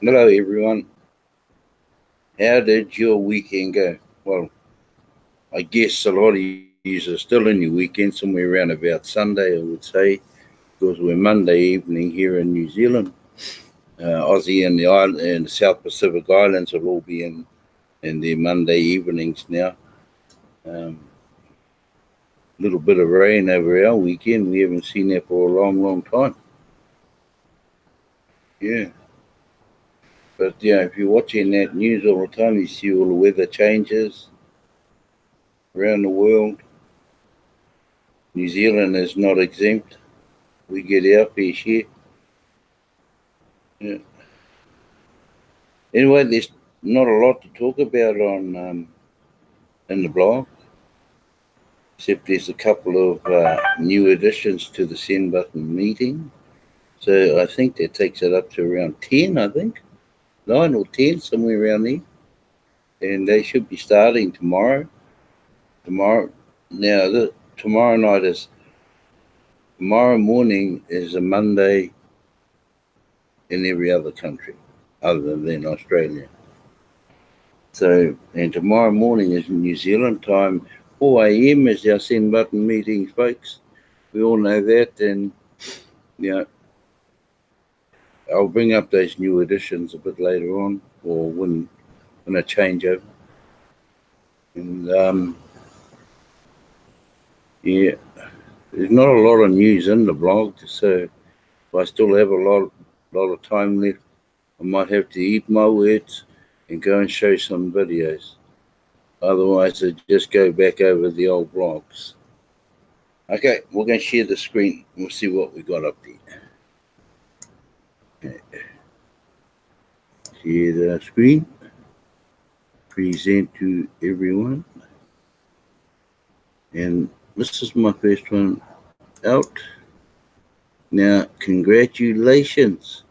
Hello, everyone. How did your weekend go? Well, I guess a lot of you are still in your weekend, somewhere around about Sunday, I would say, because we're Monday evening here in New Zealand. Aussie and the South Pacific Islands will all be in their Monday evenings now. Um, Little bit of rain over our weekend. We haven't seen that for a long, long time. Yeah, but if you're watching that news all the time, you see all the weather changes around the world. New Zealand is not exempt. We get our fair share. Yeah. Anyway, there's not a lot to talk about on in the blog, except there's a couple of new additions to the send button meeting. So I think that takes it up to around 10, I think, 9 or 10, somewhere around there. And they should be starting tomorrow. Tomorrow night tomorrow morning is a Monday in every other country other than Australia. So, and tomorrow morning is New Zealand time. 4 a.m. is our send button meetings, folks. We all know that, and you know, I'll bring up those new additions a bit later on, or when I change over. And yeah, there's not a lot of news in the blog, so if I still have lot of time left, I might have to eat my words and go and show some videos. Otherwise, I just go back over the old blogs. Okay, we're going to share the screen. We'll see what we got up there. Okay. Share the screen. Present to everyone. And this is my first one out. Now, congratulations.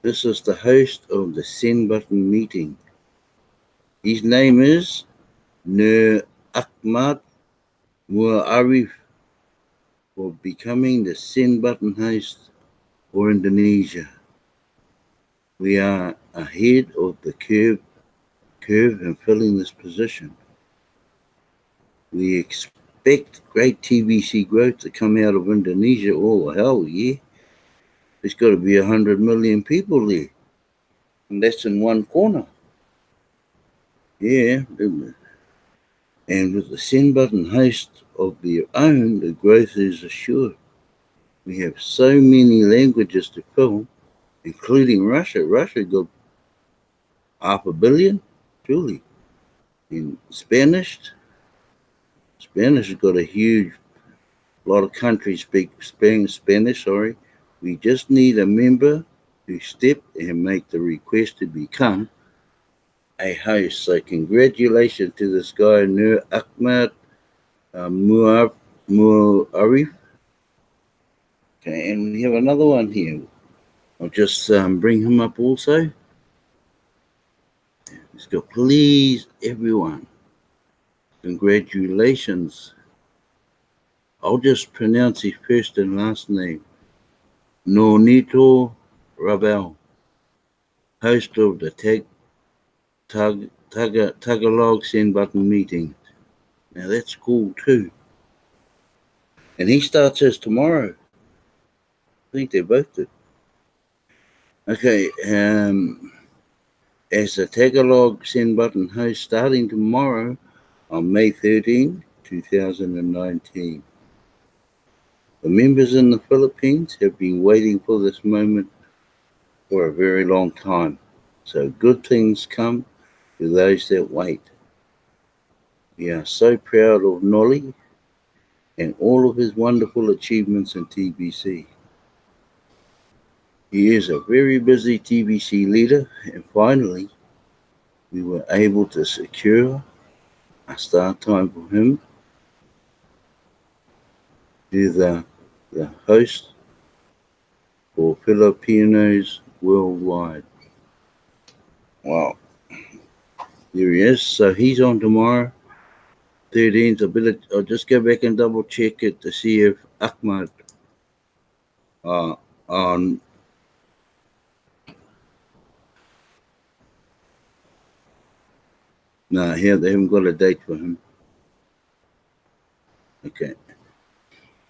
This is the host of the send button meeting. His name is Nur Ahmad Muarif for becoming the send button host for Indonesia. We are ahead of the curve in filling this position. We expect great TBC growth to come out of Indonesia. Oh, hell yeah. There's got to be 100 million people there. And that's in one corner. Yeah. And with the send button host of their own, the growth is assured. We have so many languages to fill, including Russia. Russia got 500 million, truly. In Spanish has got a huge lot of countries speak Spanish, sorry. We just need a member to step and make the request to become a host. So congratulations to this guy, Nur Ahmad Muarif. Okay, and we have another one here. I'll just bring him up also. Let's go, please, everyone. Congratulations. I'll just pronounce his first and last name. Nonito Rabel, host of the Tagalog send button meeting. Now that's cool too. And he starts his tomorrow. I think they both did. Okay, as the Tagalog send button host starting tomorrow on May 13, 2019. The members in the Philippines have been waiting for this moment for a very long time. So good things come to those that wait. We are so proud of Nolly and all of his wonderful achievements in TBC. He is a very busy TBC leader, and finally, we were able to secure a start time for him to the host for Filipinos worldwide. Wow. There he is. So he's on tomorrow, 13th. I'll just go back and double check it to see if Ahmad on No, here they haven't got a date for him. Okay.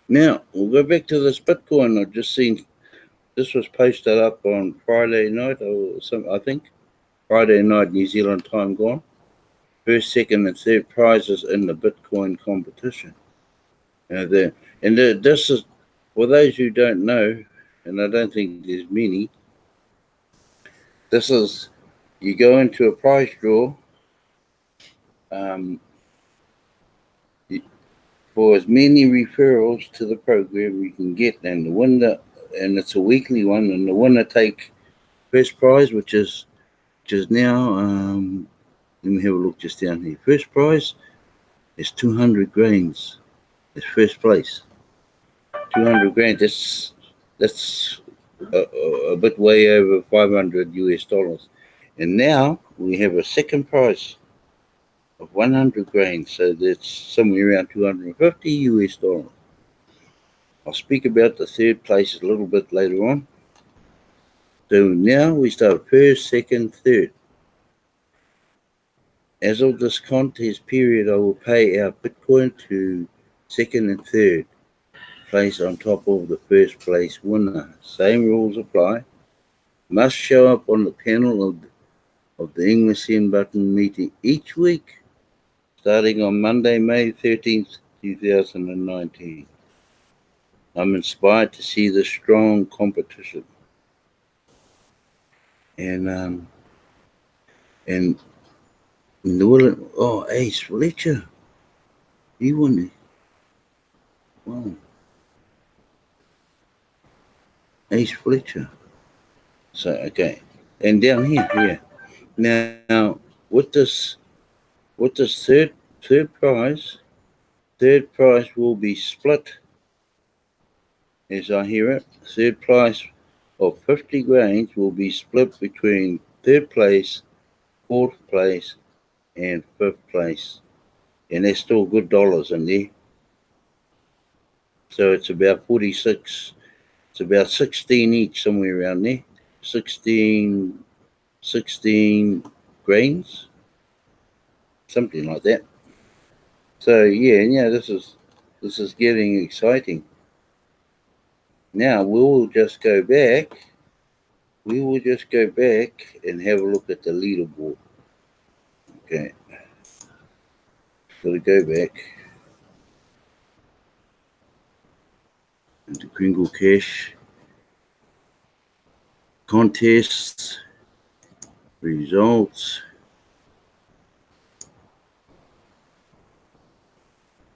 Now we'll go back to this Bitcoin. I've just seen this was posted up on Friday night or some, I think. Friday night, New Zealand time gone. First, second, and third prizes in the Bitcoin competition. This is for those who don't know, and I don't think there's many. This is you go into a prize draw um, for as many referrals to the program you can get, and the winner, and it's a weekly one, and the winner take first prize, which is now. Let me have a look just down here. First prize is 200 grains. It's first place. 200 grand. That's a bit way over 500 US dollars. And now we have a second prize of 100 grains. So that's somewhere around 250 US dollars. I'll speak about the third place a little bit later on. So now we start first, second, third. As of this contest period, I will pay our Bitcoin to second and third place on top of the first place winner. Same rules apply. Must show up on the panel of the English Send Button meeting each week, starting on Monday, May 13th, 2019. I'm inspired to see the strong competition. And the Willen, Ace Fletcher, he won it. Wow, Ace Fletcher. So okay, and down here. Now with this third prize will be split, as I hear it. Third prize of 50 grains will be split between third place, fourth place, and fifth place, and there's still good dollars in there. So it's about 46. It's about 16 each, somewhere around there. 16 grains, something like that. So yeah, this is getting exciting. Now we will just go back and have a look at the leaderboard. Okay, gotta go back into Kringle Cash contests results.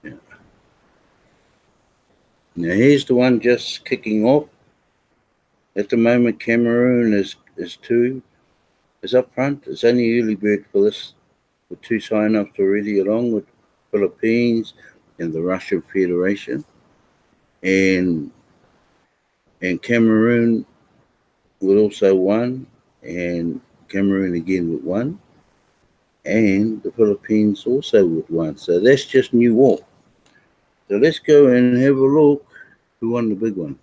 Yeah. Now here's the one just kicking off. At the moment, Cameroon is up front. It's only early bird for this, with 2 sign-ups already, along with Philippines and the Russian Federation, and Cameroon with also 1, and Cameroon again with 1, and the Philippines also with 1. So that's just New York. So let's go and have a look who won the big one.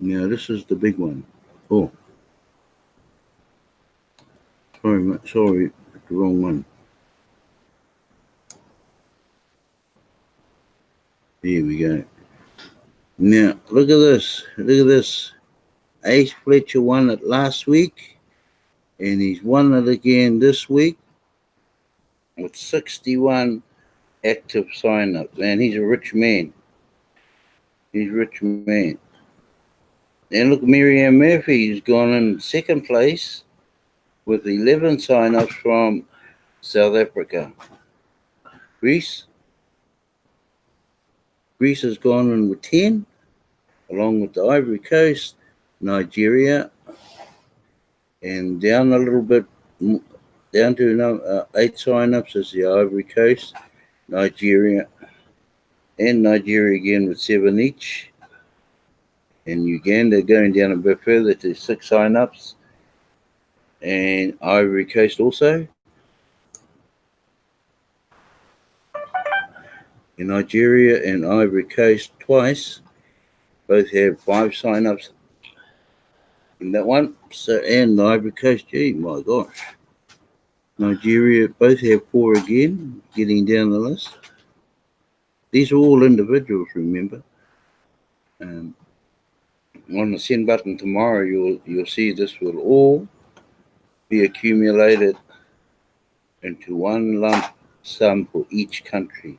Now this is the big one. Oh, sorry, the wrong one. Here we go. Now look at this. Ace Fletcher won it last week, and he's won it again this week with 61 active sign-ups. Man, he's a rich man. He's a rich man. And look, Miriam Murphy's gone in second place with 11 sign-ups from South Africa. Greece has gone in with 10, along with the Ivory Coast, Nigeria, and down a little bit, down to 8 sign-ups is the Ivory Coast, Nigeria, and Nigeria again with 7 each. And Uganda going down a bit further to 6 sign-ups, and Ivory Coast also. In Nigeria and Ivory Coast twice both have 5 sign-ups in that one. So, and the Ivory Coast, gee, my gosh. Nigeria both have 4 again, getting down the list. These are all individuals, remember. On the send button tomorrow, you'll see this will all be accumulated into one lump sum for each country.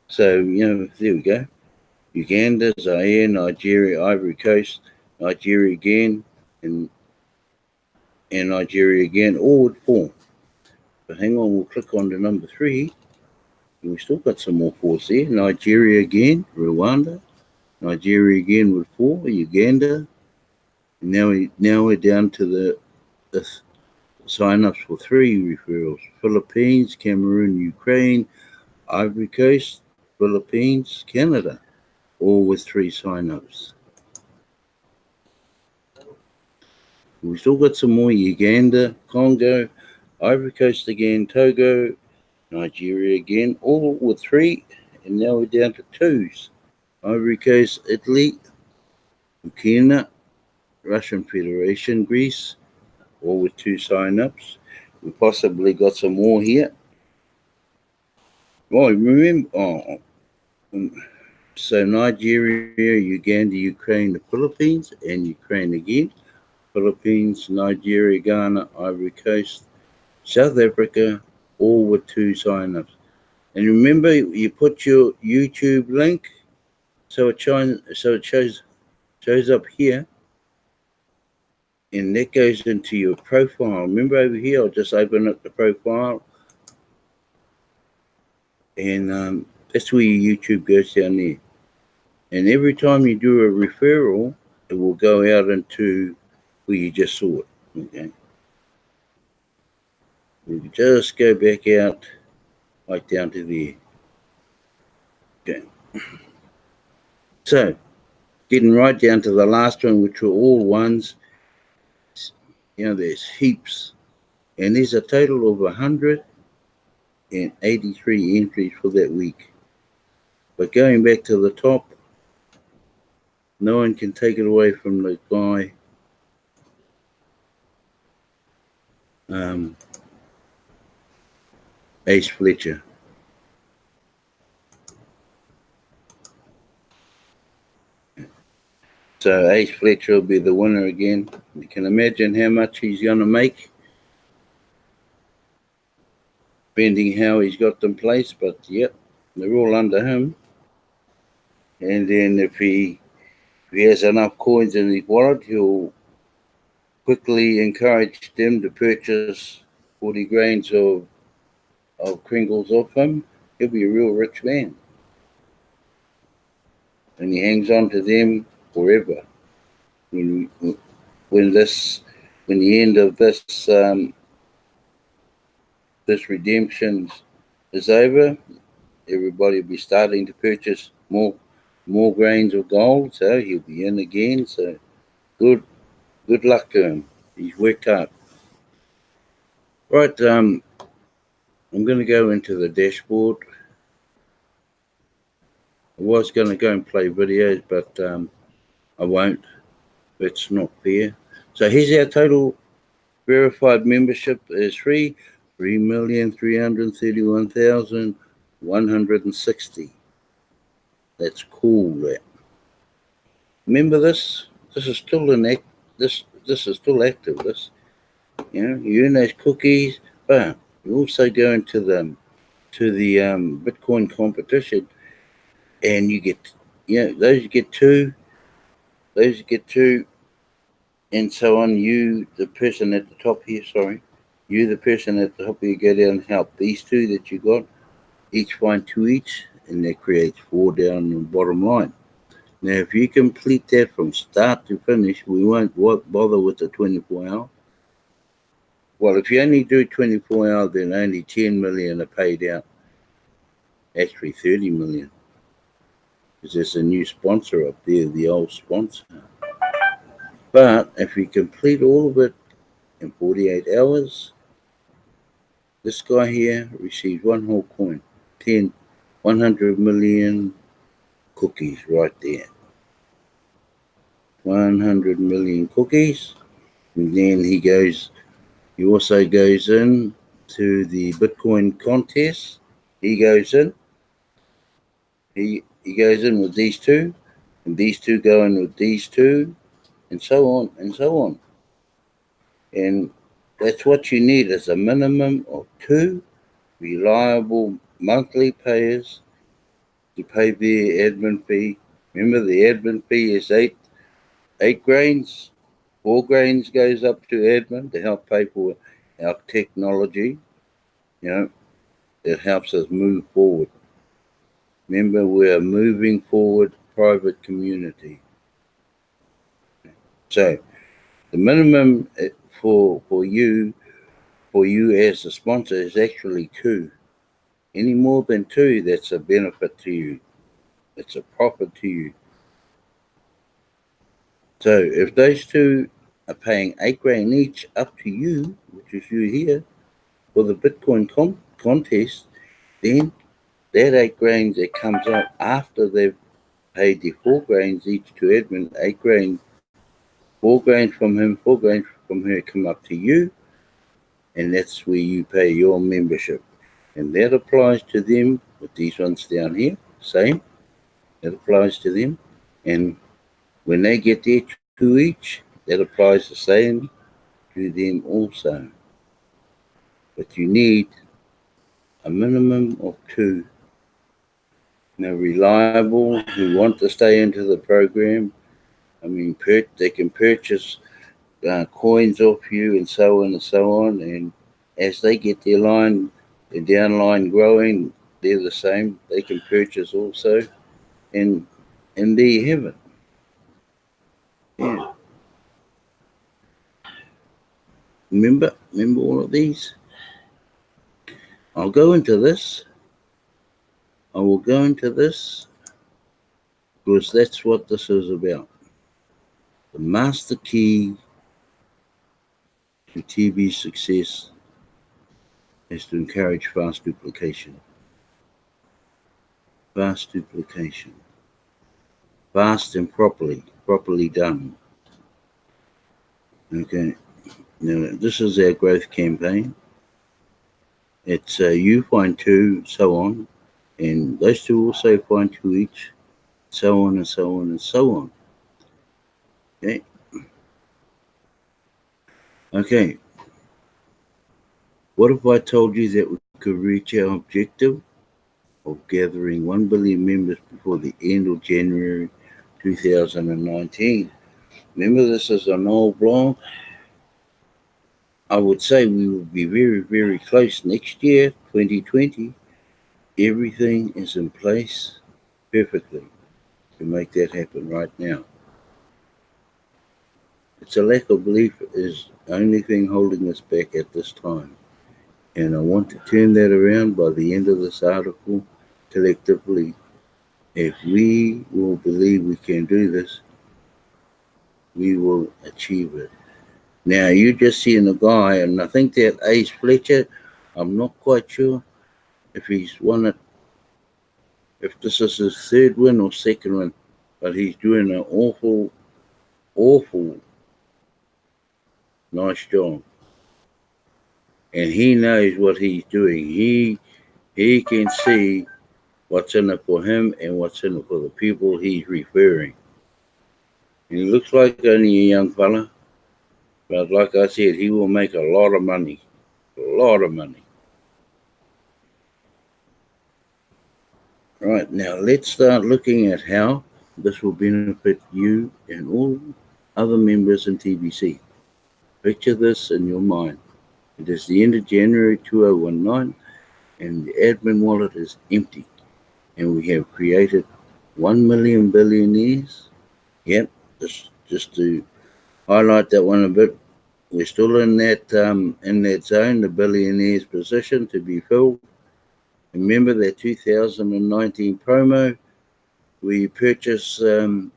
So, there we go. Uganda, Zaire, Nigeria, Ivory Coast, Nigeria again, and Nigeria again, all with 4. But hang on, we'll click on to number 3. And we've still got some more 4s there. Nigeria again, Rwanda, Nigeria again with 4, Uganda. And now we're down to the sign-ups for 3 referrals. Philippines, Cameroon, Ukraine, Ivory Coast, Philippines, Canada, all with 3 sign-ups. We still got some more: Uganda, Congo, Ivory Coast again, Togo, Nigeria again, all with 3, and now we're down to 2s. Ivory Coast, Italy, Burkina, Russian Federation, Greece, all with 2 sign-ups. We possibly got some more here. Oh, remember, so Nigeria, Uganda, Ukraine, the Philippines, and Ukraine again. Philippines, Nigeria, Ghana, Ivory Coast, South Africa, all with 2 sign-ups. And remember, you put your YouTube link, so it shows up here, and that goes into your profile. Remember over here, I'll just open up the profile, and that's where your YouTube goes down there. And every time you do a referral, it will go out into where you just saw it. Okay. We just go back out like down to there. Okay. So, getting right down to the last one, which were all 1s. There's heaps. And there's a total of 183 entries for that week. But going back to the top, no one can take it away from the guy Ace Fletcher. So Ace Fletcher will be the winner again. You can imagine how much he's going to make, depending how he's got them placed. But yep, they're all under him. And then if he has enough coins in his wallet, he'll quickly encourage them to purchase 40 grains of Kringles off him. He'll be a real rich man. And he hangs on to them forever. When the end of this redemption is over, everybody will be starting to purchase more grains of gold. So he'll be in again. So good luck to him. He's worked hard. Right, I'm going to go into the dashboard. I was going to go and play videos, but I won't. It's not fair. So here's our total verified membership is 3,331,160. That's cool. That. Remember this? This is still this is still active. You earn those cookies, but you also go into the Bitcoin competition, and you get those you get 2, those you get 2. And so on, the person at the top here, the person at the top here, go down and help these 2 that you got, each find 2 each, and that creates 4 down the bottom line. Now, if you complete that from start to finish, we won't bother with the 24-hour. Well, if you only do 24 hours, then only 10 million are paid out. Actually, 30 million. Because there's a new sponsor up there, the old sponsor. But if you complete all of it in 48 hours, this guy here receives 1 whole coin, 100 million cookies right there. 100 million cookies. And then he also goes in to the Bitcoin contest. He goes in. He goes in with these two, and these two go in with these two, and so on and so on. And that's what you need is a minimum of two reliable monthly payers to pay their admin fee. Remember, the admin fee is eight grains. 4 grains goes up to admin to help pay for our technology. You know, it helps us move forward. Remember, we're a moving forward private community. So the minimum for you as a sponsor is actually two. Any more than two, that's a benefit to you. It's a profit to you. So if those two are paying 8 grand each, up to you, which is you here, for the Bitcoin contest, then that 8 grand that comes out after they've paid the 4 grains each to Edmund, 8 grains, 4 grains from him, 4 grains from her come up to you, and that's where you pay your membership. And that applies to them with these ones down here, same, that applies to them. And when they get their two each, that applies the same to them also. But you need a minimum of two. Now, reliable, who want to stay into the program. I mean, they can purchase coins off you and so on and so on. And as they get their downline growing, they're the same. They can purchase also. And, and there you have it. Yeah. Remember all of these? I'll go into this. I will go into this because that's what this is about. The master key to TV success is to encourage fast duplication. Fast duplication. Fast and properly done. Okay. Now, this is our growth campaign. It's you find two, so on, and those two also find two each, so on and so on and so on. Okay. Okay. What if I told you that we could reach our objective of gathering 1 billion members before the end of January 2019? Remember, this is an old blog. I would say we will be very, very close next year, 2020. Everything is in place perfectly to make that happen right now. It's a lack of belief is the only thing holding us back at this time. And I want to turn that around by the end of this article collectively. If we will believe we can do this, we will achieve it. Now, you just seeing a guy, and I think that Ace Fletcher, I'm not quite sure if he's won it, if this is his third win or second win, but he's doing an awful nice job. And he knows what he's doing. He can see what's in it for him and what's in it for the people he's referring. And he looks like only a young fella, but like I said, he will make a lot of money. A lot of money. Right, now let's start looking at how this will benefit you and all other members in TBC. Picture this in your mind. It is the end of January 2019 and the admin wallet is empty. And we have created 1 million billionaires. Yep, just to highlight that one a bit, we're still in that zone, the billionaires position to be filled. Remember that 2019 promo where you purchase 40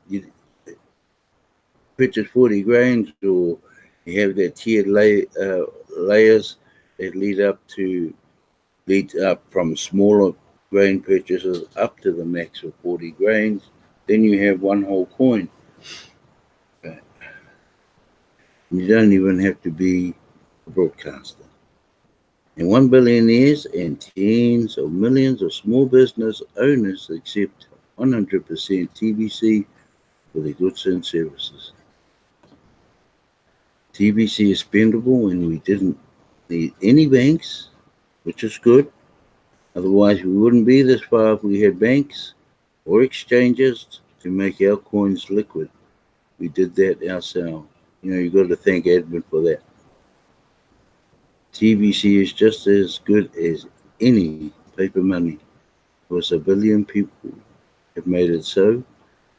grains, or you have that tiered layers that lead up from smaller grain purchases up to the max of 40 grains. Then you have one whole coin. Okay. You don't even have to be a broadcaster. And 1 billionaires and tens of millions of small business owners accept 100% TBC for their goods and services. TBC is spendable and we didn't need any banks, which is good. Otherwise, we wouldn't be this far if we had banks or exchanges to make our coins liquid. We did that ourselves. You got to thank Edmund for that. TBC is just as good as any paper money because a billion people have made it so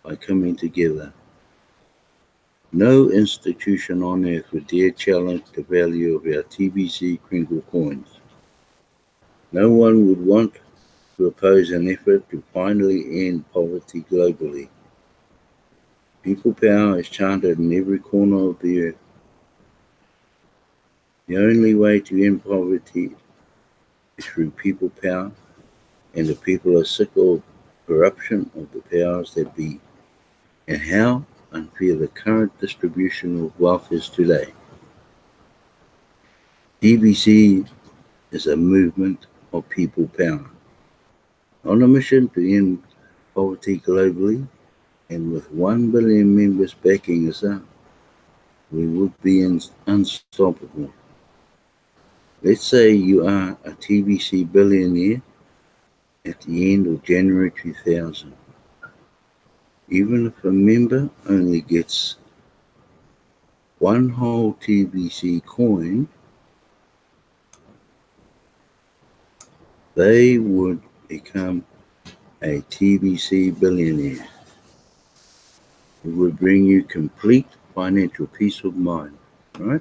by coming together. No institution on earth would dare challenge the value of our TBC Kringle coins. No one would want to oppose an effort to finally end poverty globally. People power is chanted in every corner of the earth. The only way to end poverty is through people power, and the people are sick of corruption of the powers that be, and how unfair the current distribution of wealth is today. TBC is a movement of people power, on a mission to end poverty globally, and with 1 billion members backing us up, we would be unstoppable. Let's say you are a TBC billionaire at the end of January 2000. Even if a member only gets one whole TBC coin, they would become a TBC billionaire. It would bring you complete financial peace of mind, right?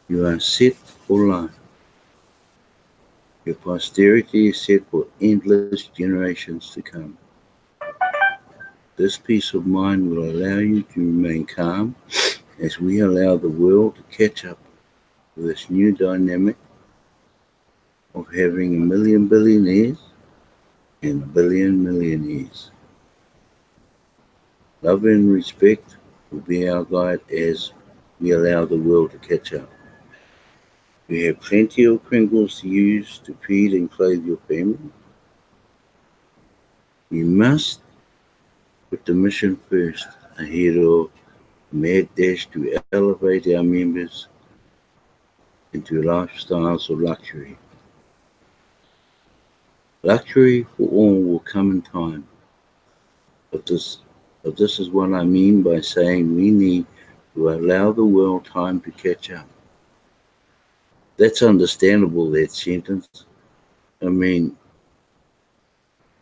You are set for life. Your posterity is set for endless generations to come. This peace of mind will allow you to remain calm as we allow the world to catch up with this new dynamic of having a million billionaires and a billion millionaires. Love and respect will be our guide as we allow the world to catch up. We have plenty of Kringles to use to feed and clothe your family. We must put the mission first ahead of mad dash to elevate our members into lifestyles of luxury. Luxury for all will come in time, but this is what I mean by saying we need to allow the world time to catch up. That's understandable, that sentence. I mean,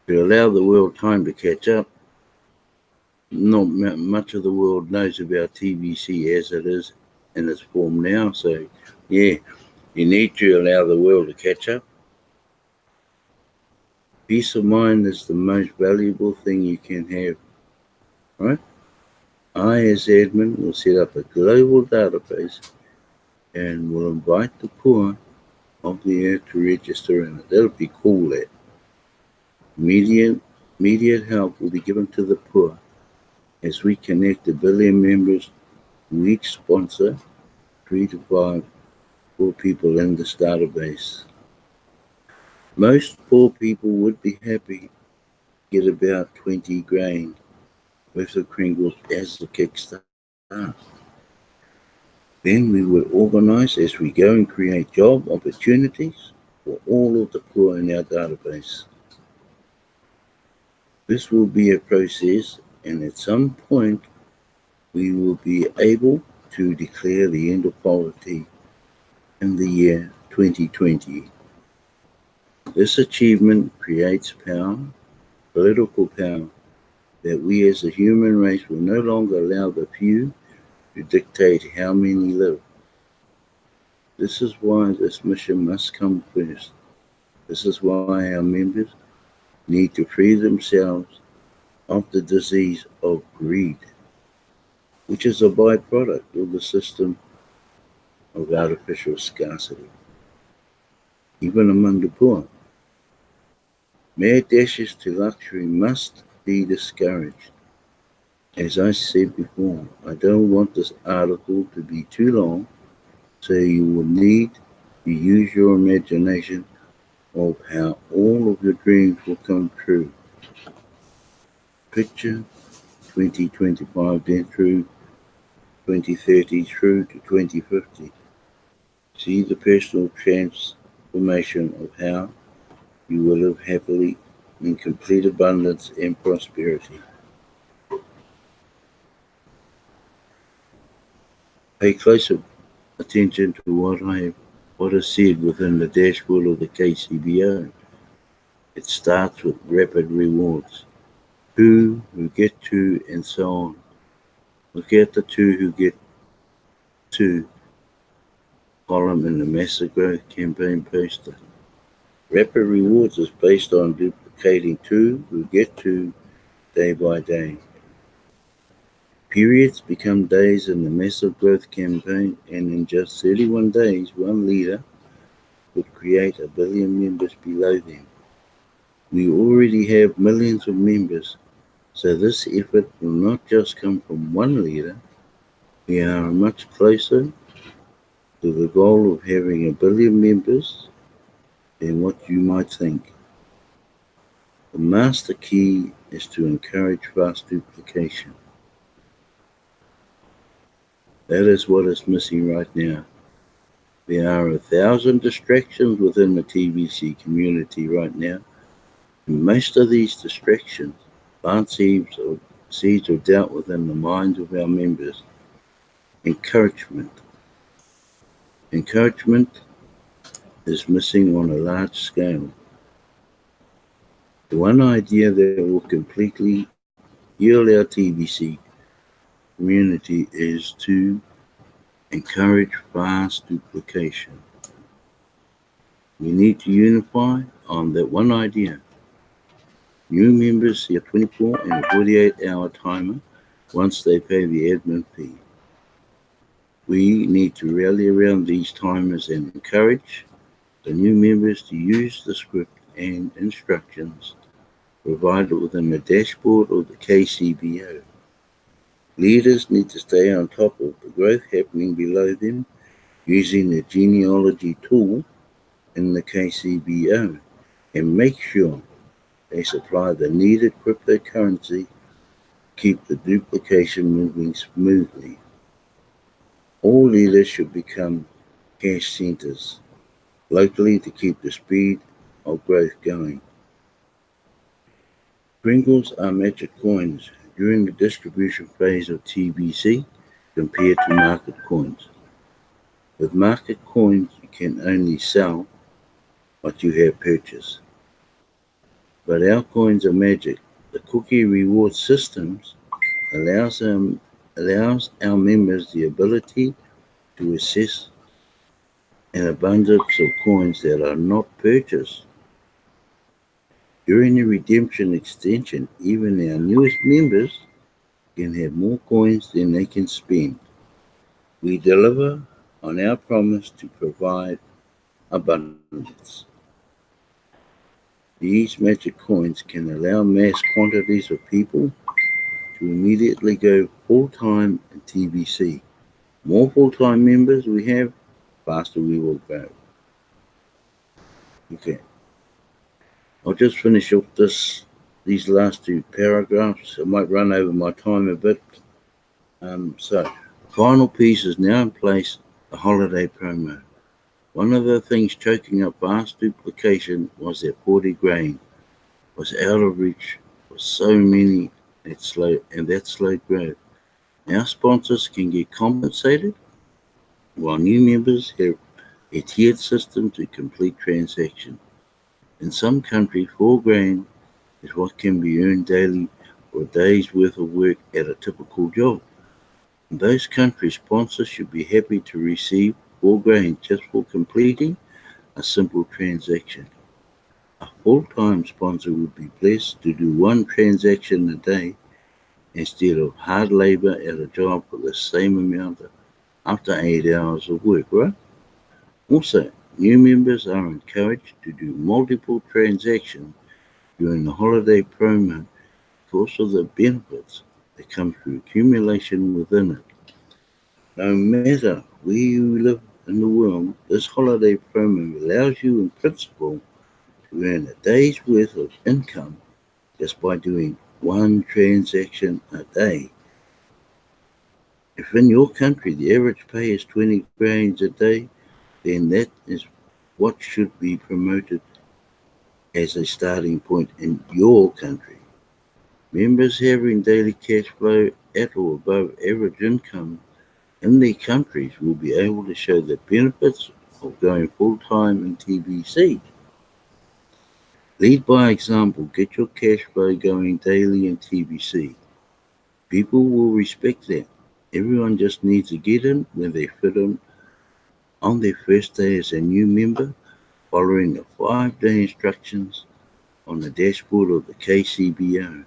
to allow the world time to catch up, not much of the world knows about TBC as it is in its form now. So, yeah, you need to allow the world to catch up. Peace of mind is the most valuable thing you can have, right? I, as admin, will set up a global database and will invite the poor of the earth to register in it. That'll be cool, that. Immediate help will be given to the poor as we connect a billion members who each sponsor 3 to 5 poor people in this database. Most poor people would be happy to get about 20 grain worth of Kringles as a kickstart. Then we would organise as we go and create job opportunities for all of the poor in our database. This will be a process, and at some point we will be able to declare the end of poverty in the year 2020. This achievement creates power, political power, that we as a human race will no longer allow the few to dictate how many live. This is why this mission must come first. This is why our members need to free themselves of the disease of greed, which is a byproduct of the system of artificial scarcity, even among the poor. Mad dashes to luxury must be discouraged. As I said before, I don't want this article to be too long, so you will need to use your imagination of how all of your dreams will come true. Picture 2025 then through 2030 through to 2050. See the personal transformation of how you will live happily in complete abundance and prosperity. Pay close attention to what is said within the dashboard of the KCBO. It starts with rapid rewards. Who get to, and so on. Look at the two who get to column in the Massive Growth Campaign poster. Rapid rewards is based on duplicating two who get to day by day. Periods become days in the Massive Growth Campaign, and in just 31 days, one leader would create a billion members below them. We already have millions of members, so this effort will not just come from one leader. We are much closer to the goal of having a billion members than what you might think. The master key is to encourage fast duplication. That is what is missing right now. There are 1,000 distractions within the TBC community right now, and most of these distractions plant seeds of doubt within the minds of our members. Encouragement. Encouragement is missing on a large scale. The one idea that will completely heal our TBC community is to encourage fast duplication. We need to unify on that one idea. New members see a 24 and 48-hour timer once they pay the admin fee. We need to rally around these timers and encourage the new members to use the script and instructions provided within the dashboard of the KCBO. Leaders need to stay on top of the growth happening below them using the genealogy tool in the KCBO and make sure they supply the needed cryptocurrency to keep the duplication moving smoothly. All leaders should become cash centers locally to keep the speed of growth going. Sprinkles are magic coins during the distribution phase of TBC compared to market coins. With market coins, you can only sell what you have purchased. But our coins are magic. The cookie reward systems allows our members the ability to assess an abundance of coins that are not purchased. During the redemption extension, even our newest members can have more coins than they can spend. We deliver on our promise to provide abundance. These magic coins can allow mass quantities of people to immediately go full-time in TBC. More full-time members we have, faster we will go. Okay, I'll just finish up these last two paragraphs. I might run over my time a bit. So, final piece is now in place, the holiday promo. One of the things choking up fast duplication was that 40 grain was out of reach for so many that slowed growth. Now sponsors can get compensated while new members have a tiered system to complete transactions. In some countries, 4 grain is what can be earned daily for a day's worth of work at a typical job. In those countries, sponsors should be happy to receive 4 grain just for completing a simple transaction. A full-time sponsor would be blessed to do 1 transaction a day instead of hard labor at a job for the same amount after 8 hours of work, right? Also, new members are encouraged to do multiple transactions during the holiday promo because of the benefits that comes through accumulation within it. No matter where you live in the world, this holiday program allows you in principle to earn a day's worth of income just by doing one transaction a day. If in your country the average pay is 20 grains a day, then that is what should be promoted as a starting point in your country. Members having daily cash flow at or above average income in their countries will be able to show the benefits of going full time in TBC. Lead by example, get your cash flow going daily in TBC. People will respect that. Everyone just needs to get in when they fit in on their first day as a new member, following the 5-day instructions on the dashboard of the KCBO.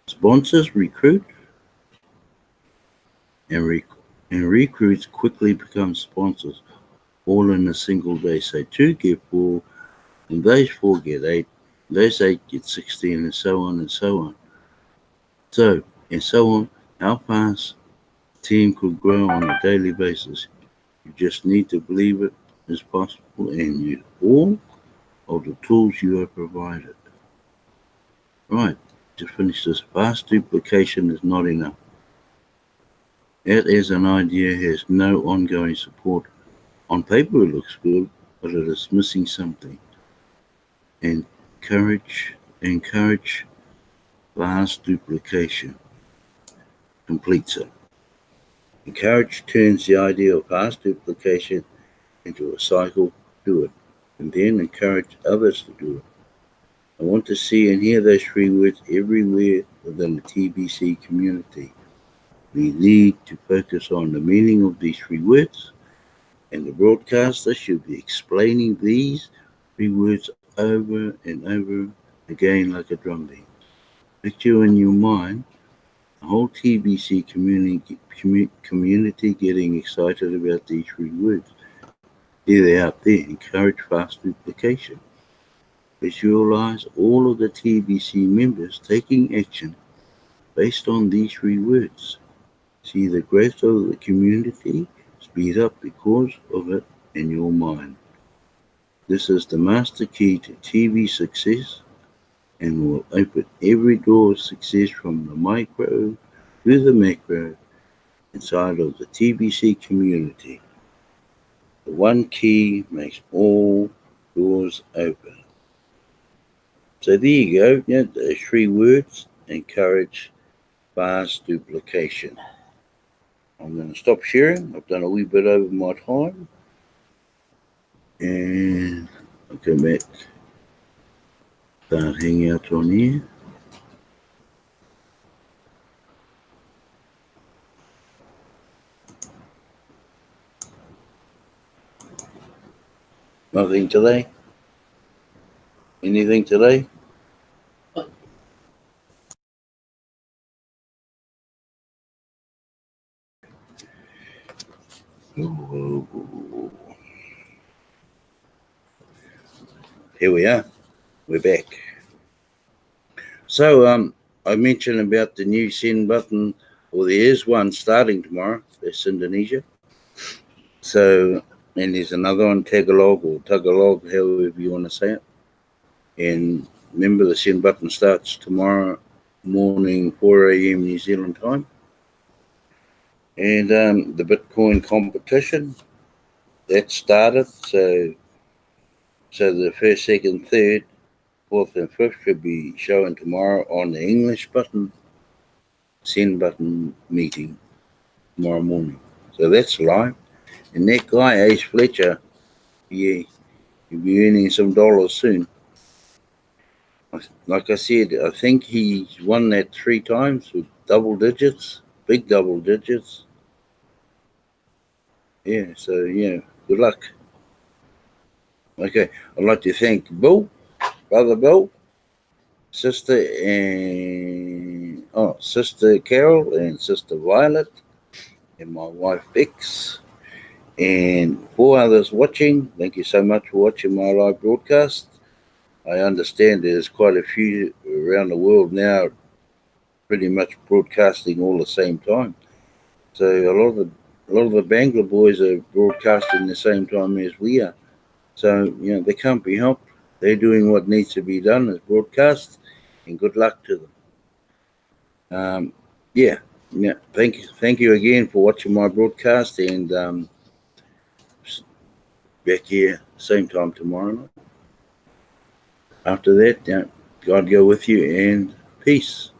Sponsors recruit and, and recruits quickly become sponsors all in a single day. So 2 get 4, and those 4 get 8, those 8 get 16, and so on and so on. So, and so on, how fast a team could grow on a daily basis. You just need to believe it is possible and use all of the tools you are provided. Right, to finish this, fast duplication is not enough. That as an idea has no ongoing support. On paper it looks good, but it is missing something. Encourage fast duplication. Completes it. Encourage turns the idea of fast duplication into a cycle. Do it, and then encourage others to do it. I want to see and hear those 3 words everywhere within the TBC community. We need to focus on the meaning of these 3 words, and the broadcaster should be explaining these 3 words over and over again like a drumbeat. Picture in your mind the whole TBC community getting excited about these 3 words. There they out there. Encourage fast duplication. Visualize all of the TBC members taking action based on these 3 words. See the growth of the community speed up because of it in your mind. This is the master key to TV success and will open every door of success from the micro to the macro inside of the TBC community. The one key makes all doors open. So there you go. Yeah, the 3 words. Encourage fast duplication. I'm going to stop sharing. I've done a wee bit over my time. And I'll go back. Start hanging out on here. Nothing today? Anything today? Here we are. We're back. So I mentioned about the new send button. Well, there is one starting tomorrow. That's Indonesia. So, and there's another one, Tagalog or Tagalog, however you want to say it. And remember, the send button starts tomorrow morning, 4 a.m. New Zealand time. And the Bitcoin competition, that started. So the first, second, third, fourth, and fifth should be showing tomorrow on the English button, send button meeting tomorrow morning. So that's live. And that guy, Ace Fletcher, yeah, he'll be earning some dollars soon. Like I said, I think he's won that 3 times with double digits, big double digits. Yeah, so yeah, good luck. Okay, I'd like to thank Bill, Brother Bill, Sister Carol and Sister Violet, and my wife Bex, and 4 others watching. Thank you so much for watching my live broadcast. I understand there's quite a few around the world now pretty much broadcasting all the same time. So a lot of the Bangla boys are broadcasting the same time as we are. So they can't be helped. They're doing what needs to be done as broadcast, and good luck to them. Yeah, yeah. Thank you again for watching my broadcast, and back here same time tomorrow night. After that, God go with you, and peace.